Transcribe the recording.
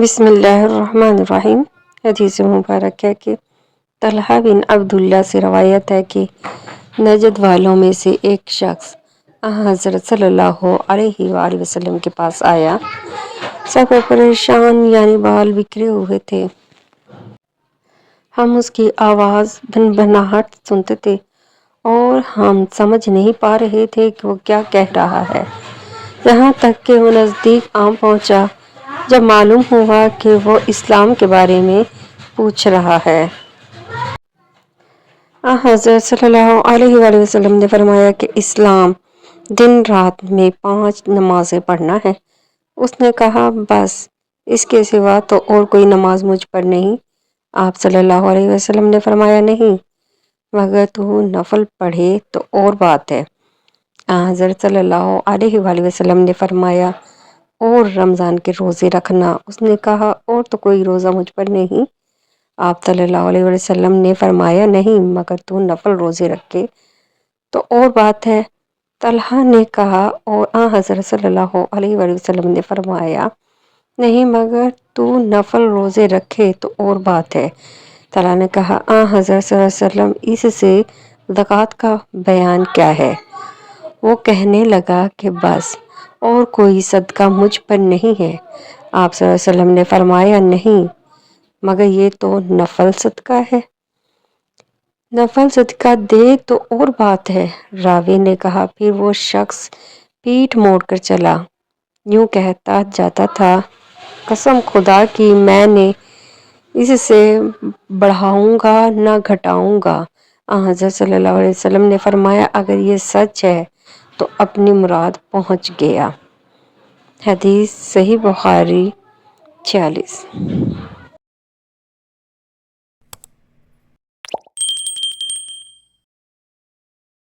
بسم اللہ الرحمن الرحیم۔ حدیث مبارک ہے کہ طلحہ بن عبداللہ سے روایت ہے کہ نجد والوں میں سے ایک شخص حضرت صلی اللہ علیہ وآلہ وسلم کے پاس آیا۔ سب پریشان یعنی بال بکھرے ہوئے تھے۔ ہم اس کی آواز بھنبھناہٹ سنتے تھے اور ہم سمجھ نہیں پا رہے تھے کہ وہ کیا کہہ رہا ہے، یہاں تک کہ وہ نزدیک آ پہنچا جب معلوم ہوا کہ وہ اسلام کے بارے میں پوچھ رہا ہے۔ حضرت صلی اللہ علیہ وآلہ وسلم نے فرمایا کہ اسلام دن رات میں 5 نمازیں پڑھنا ہے۔ اس نے کہا، بس اس کے سوا تو اور کوئی نماز مجھ پر نہیں؟ آپ صلی اللہ علیہ وسلم نے فرمایا، نہیں، مگر تو نفل پڑھے تو اور بات ہے۔ حضرت صلی اللہ علیہ وآلہ وسلم نے فرمایا، اور رمضان کے روزے رکھنا؟ اس نے کہا، اور تو کوئی روزہ مجھ پر نہیں؟ آپ صلی اللہ علیہ وسلم نے فرمایا، نہیں، مگر تو نفل روزے رکھے تو اور بات ہے۔ طلحہ نے کہا، اور حضرت صلی اللہ علیہ وآلہ وسلم نے فرمایا، نہیں، مگر تو نفل روزے رکھے تو اور بات ہے۔ طلحہ نے کہا، حضرت صلی اللہ علیہ وسلم، اس سے زکوٰۃ کا بیان کیا ہے؟ وہ کہنے لگا کہ بس اور کوئی صدقہ مجھ پر نہیں ہے۔ آپ صلی اللہ علیہ وسلم نے فرمایا، نہیں، مگر یہ تو نفل صدقہ ہے۔ نفل صدقہ دے تو اور بات ہے۔ راوی نے کہا، پھر وہ شخص پیٹھ موڑ کر چلا، یوں کہتا جاتا تھا، قسم خدا کی میں نے اس سے بڑھاؤں گا نہ گھٹاؤں گا۔ حضرت صلی اللہ علیہ وسلم نے فرمایا، اگر یہ سچ ہے تو اپنی مراد پہنچ گیا۔ حدیث صحیح بخاری 46۔